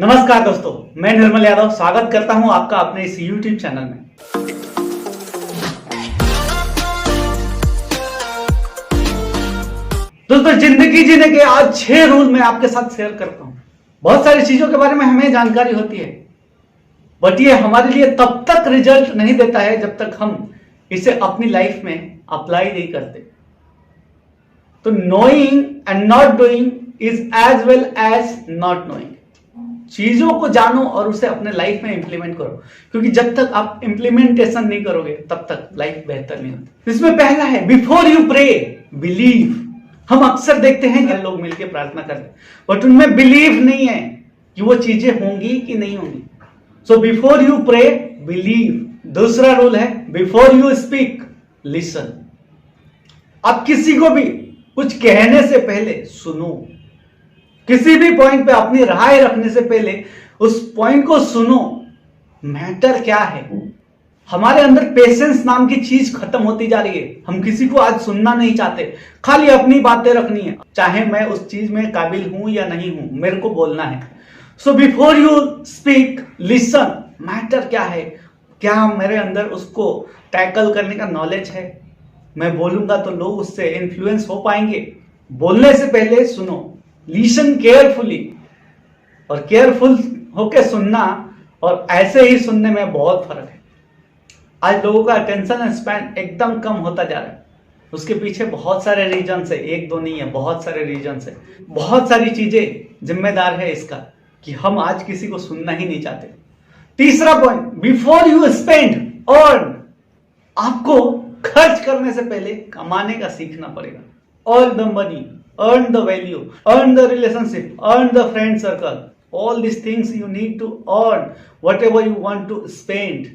नमस्कार दोस्तों, मैं निर्मल यादव स्वागत करता हूं आपका अपने इस YouTube चैनल में। दोस्तों, जिंदगी जीने के आज 6 रूल मैं आपके साथ शेयर करता हूं। बहुत सारी चीजों के बारे में हमें जानकारी होती है, बट ये हमारे लिए तब तक रिजल्ट नहीं देता है जब तक हम इसे अपनी लाइफ में अप्लाई नहीं करते। तो knowing and not doing is as well as not knowing. चीजों को जानो और उसे अपने लाइफ में इंप्लीमेंट करो, क्योंकि जब तक आप इंप्लीमेंटेशन नहीं करोगे तब तक लाइफ बेहतर नहीं होती। इसमें पहला है बिफोर यू प्रे बिलीव। हम अक्सर देखते हैं कि लोग मिलकर प्रार्थना करते हैं, बट उनमें बिलीव नहीं है कि वो चीजें होंगी कि नहीं होंगी। So before you pray believe. दूसरा रूल है बिफोर यू स्पीक लिसन। आप किसी को भी कुछ कहने से पहले सुनो। किसी भी पॉइंट पे अपनी राय रखने से पहले उस पॉइंट को सुनो। मैटर क्या है? हमारे अंदर पेशेंस नाम की चीज खत्म होती जा रही है। हम किसी को आज सुनना नहीं चाहते, खाली अपनी बातें रखनी है, चाहे मैं उस चीज में काबिल हूं या नहीं हूं, मेरे को बोलना है। सो before you speak listen. Matter क्या है? क्या मेरे अंदर उसको टैकल करने का नॉलेज है? मैं बोलूंगा तो लोग उससे इन्फ्लुएंस हो पाएंगे। बोलने से पहले सुनो, लिसन केयरफुली। और केयरफुल होके सुनना और ऐसे ही सुनने में बहुत फर्क है। आज लोगों का अटेंशन स्पैन एकदम कम होता जा रहा है। उसके पीछे बहुत सारे रीजन है, एक दो नहीं है, बहुत सारे रीजन है। बहुत सारी चीजें जिम्मेदार है इसका कि हम आज किसी को सुनना ही नहीं चाहते। तीसरा point, before you spend earn. आपको खर्च करने से पहले कमाने का सीखना पड़ेगा। Earn the money, earn the value, earn the relationship, earn the friend circle. All these things you need to earn whatever you want to spend.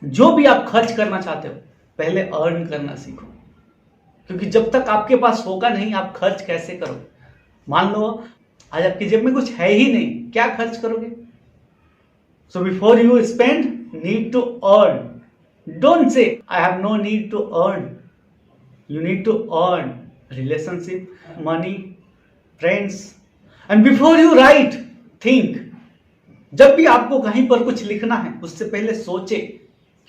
जो भी आप खर्च करना चाहते हो पहले अर्न करना सीखो, क्योंकि जब तक आपके पास होगा नहीं आप खर्च कैसे करोगे? मान लो आज आपकी जेब में कुछ है ही नहीं, क्या खर्च करोगे? So before you spend need to earn. Don't say I have no need to earn. You need to earn relationship, money, friends. And before you write, think. जब भी आपको कहीं पर कुछ लिखना है उससे पहले सोचे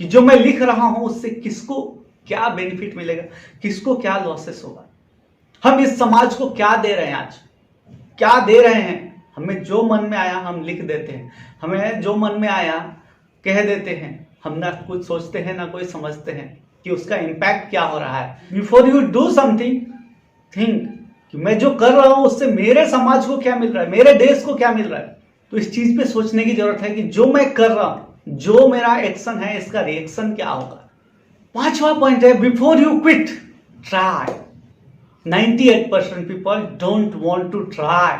कि जो मैं लिख रहा हूं उससे किसको क्या बेनिफिट मिलेगा, किसको क्या लॉसेस होगा। हम इस समाज को क्या दे रहे हैं? आज क्या दे रहे हैं? हमें जो मन में आया हम लिख देते हैं, हमें जो मन में आया कह देते हैं। हम ना कुछ सोचते हैं ना कोई समझते हैं कि उसका इंपैक्ट क्या हो रहा है। Before you do something think कि मैं जो कर रहा हूं उससे मेरे समाज को क्या मिल रहा है, मेरे देश को क्या मिल रहा है। तो इस चीज पे सोचने की जरूरत है कि जो मैं कर रहा हूं, जो मेरा एक्शन है, इसका रिएक्शन क्या होगा। पांचवा पॉइंट है before you quit try. 98% people don't want to try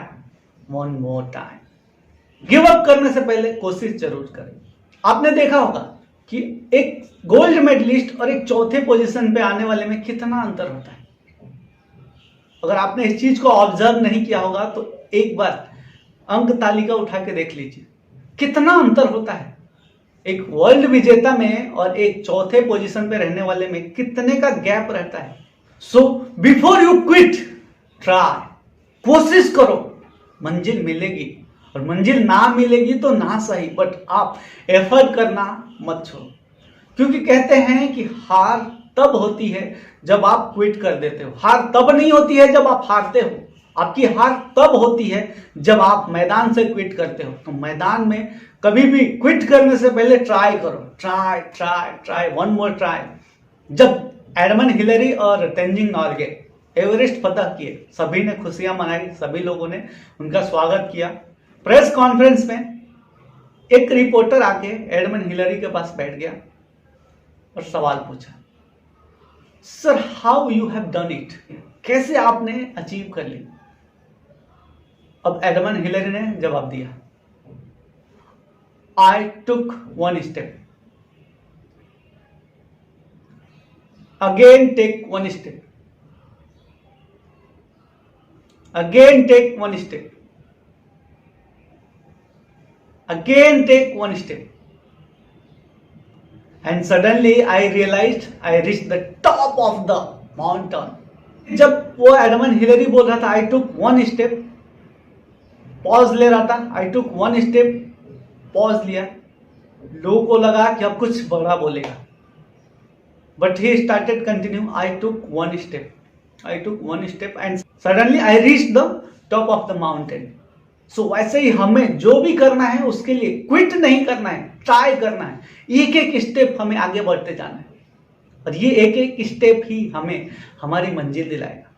one more time. Give up करने से पहले कोशिश जरूर करें। आपने देखा होगा कि एक गोल्ड मेडलिस्ट और एक चौथे पोजीशन पे आने वाले में कितना अंतर होता है। अगर आपने इस चीज को ऑब्जर्व नहीं किया होगा तो एक बार अंक तालिका उठा के देख लीजिए, कितना अंतर होता है एक वर्ल्ड विजेता में और एक चौथे पोजीशन पे रहने वाले में, कितने का गैप रहता है। सो बिफोर यू क्विट ट्राई। कोशिश करो, मंजिल मिलेगी, और मंजिल ना मिलेगी तो ना सही, बट आप एफर्ट करना मत छोड़ो। क्योंकि कहते हैं कि हार तब होती है जब आप क्विट कर देते हो। हार तब नहीं होती है जब आप हारते हो। आपकी हार तब होती है जब आप मैदान से क्विट करते हो। तो मैदान में कभी भी क्विट करने से पहले ट्राई करो। ट्राई ट्राई ट्राई, वन मोर ट्राई। जब एडमंड हिलरी और तेंजिंग नॉर्गे एवरेस्ट फतह किए, सभी ने खुशियां मनाई, सभी लोगों ने उनका स्वागत किया। प्रेस कॉन्फ्रेंस में एक रिपोर्टर आके एडमंड हिलरी के पास बैठ गया और सवाल पूछा, sir how you have done it? कैसे आपने अचीव कर ली? अब एडमंड हिलरी ने जवाब दिया, I took one step, again take one step, again take one step, again take one step, and suddenly I realized I reached the top of the mountain. जब वो Edmund Hillary बोल रहा था आई took one step, pause ले रहा था, आई took 1 step, pause लिया, लोगों को लगा कि अब कुछ बड़ा बोलेगा, but he started continue, I took 1 step, I took 1 step and suddenly I reach the top of the mountain. So वैसे ही हमें जो भी करना है उसके लिए क्विट नहीं करना है, ट्राई करना है, एक एक स्टेप हमें आगे बढ़ते जाना है, और ये एक एक स्टेप ही हमें हमारी मंजिल दिलाएगा।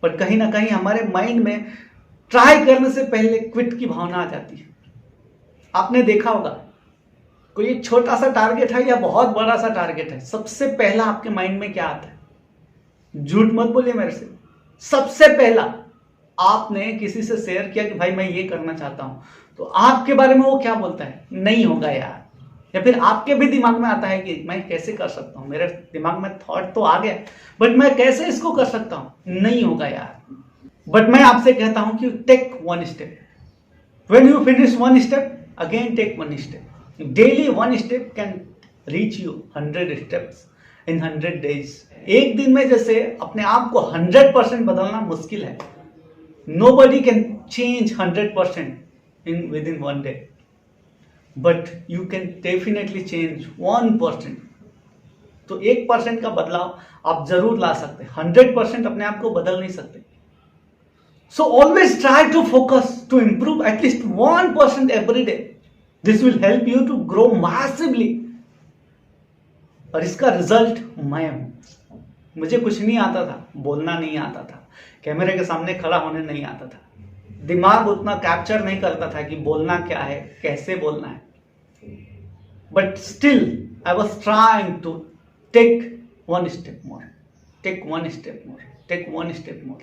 पर कहीं ना कहीं हमारे माइंड में ट्राई करने से पहले क्विट की भावना आ जाती है। आपने देखा होगा, कोई एक छोटा सा टारगेट है या बहुत बड़ा सा टारगेट है, सबसे पहला आपके माइंड में क्या आता है? झूठ मत बोलिए मेरे से, सबसे पहला आपने किसी से शेयर किया कि भाई मैं ये करना चाहता हूं, तो आपके बारे में वो क्या बोलता है? नहीं होगा यार। या फिर आपके भी दिमाग में आता है कि मैं कैसे कर सकता हूं, मेरे दिमाग में थॉट तो आ गया, बट मैं कैसे इसको कर सकता हूं? नहीं होगा यार। बट मैं आपसे कहता हूं कि take 1 step, when you finish 1 step again take 1 step. Daily 1 step can reach you 100 steps in 100 days. एक दिन में जैसे अपने आप को 100% बदलना मुश्किल है, nobody can change 100% within 1 day, but you can definitely change 1%। तो 1% का बदलाव आप जरूर ला सकते हैं, 100% अपने आप को बदल नहीं सकते। So always try to focus to improve at least 1% every day. This will help you to grow massively। और इसका रिजल्ट मैं हूं। मुझे कुछ नहीं आता था, बोलना नहीं आता था, कैमरे के सामने खड़ा होने नहीं आता था, दिमाग उतना कैप्चर नहीं करता था कि बोलना क्या है, कैसे बोलना है, but still I was trying to take 1 step more, take 1 step more, take 1 step more,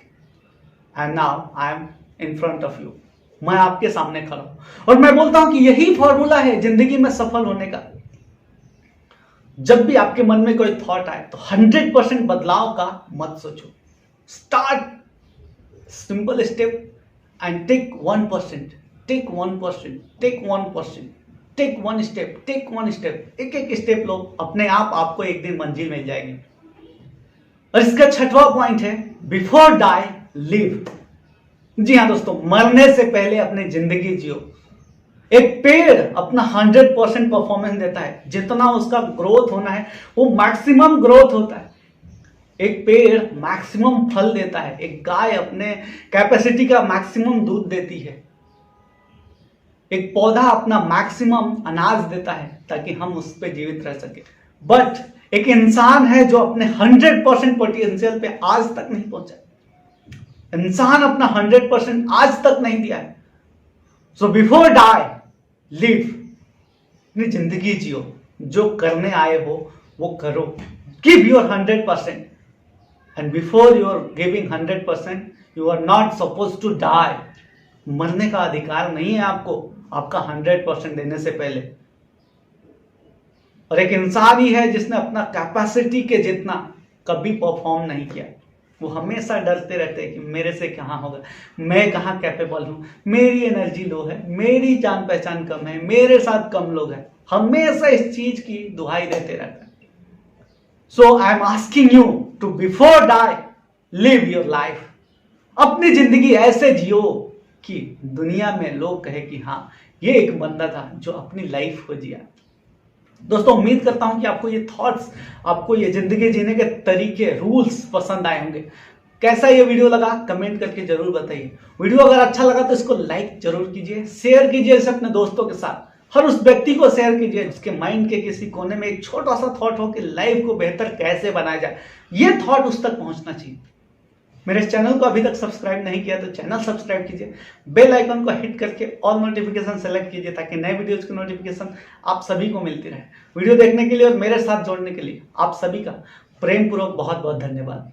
and now I am in front of you. मैं आपके सामने खड़ा हूं और मैं बोलता हूं कि यही फॉर्मूला है जिंदगी में सफल होने का। जब भी आपके मन में कोई थॉट आए तो 100% बदलाव का मत सोचो, start simple step and take 1%, take 1%, take 1%, take 1 step, take 1 step, एक एक स्टेप लो, अपने आप आपको एक दिन मंजिल मिल जाएगी। और इसका 6वां पॉइंट है बिफोर डाई लिव। जी हाँ दोस्तों, मरने से पहले अपनी जिंदगी जियो। एक पेड़ अपना 100% परफॉर्मेंस देता है, जितना उसका ग्रोथ होना है वो मैक्सिमम ग्रोथ होता है। एक पेड़ मैक्सिमम फल देता है, एक गाय अपने कैपेसिटी का मैक्सिमम दूध देती है, एक पौधा अपना मैक्सिमम अनाज देता है ताकि हम उस पर जीवित रह सके। बट एक इंसान है जो अपने 100% पोटेंशियल पे आज तक नहीं पहुंचा। इंसान अपना 100% आज तक नहीं दिया है। सो बिफोर डाई लिव, अपनी जिंदगी जियो, जो करने आए हो वो करो, give your 100%, and before you are giving 100% you are not suppose to die. मरने का अधिकार नहीं है आपको, आपका 100% देने से पहले। और एक इंसान ही है जिसने अपना कैपेसिटी के जितना कभी परफॉर्म नहीं किया। वो हमेशा डरते रहते हैं कि मेरे से कहाँ होगा, मैं कहाँ कैपेबल हूं, मेरी एनर्जी लो है, मेरी जान पहचान कम है, मेरे साथ कम लोग हैं, हमेशा इस चीज की दुहाई देते रहते हैं। So I am asking you to before die live your life. अपनी जिंदगी ऐसे जियो कि दुनिया में लोग कहे कि हाँ ये एक बंदा था जो अपनी लाइफ को जिया। दोस्तों, उम्मीद करता हूं कि आपको ये थॉट्स, आपको ये जिंदगी जीने के तरीके, रूल्स पसंद आए होंगे। कैसा ये वीडियो लगा कमेंट करके जरूर बताइए। वीडियो अगर अच्छा लगा तो इसको लाइक जरूर कीजिए, शेयर कीजिए इसे अपने दोस्तों के साथ। हर उस व्यक्ति को शेयर कीजिए जिसके माइंड के किसी कोने में एक छोटा सा थॉट हो कि लाइफ को बेहतर कैसे बनाया जाए, ये थॉट उस तक पहुंचना चाहिए। मेरे चैनल को अभी तक सब्सक्राइब नहीं किया तो चैनल सब्सक्राइब कीजिए, बेल आइकन को हिट करके ऑल नोटिफिकेशन सेलेक्ट कीजिए ताकि नए वीडियोज की नोटिफिकेशन आप सभी को मिलती रहे। वीडियो देखने के लिए और मेरे साथ जोड़ने के लिए आप सभी का प्रेम पूर्वक बहुत बहुत धन्यवाद।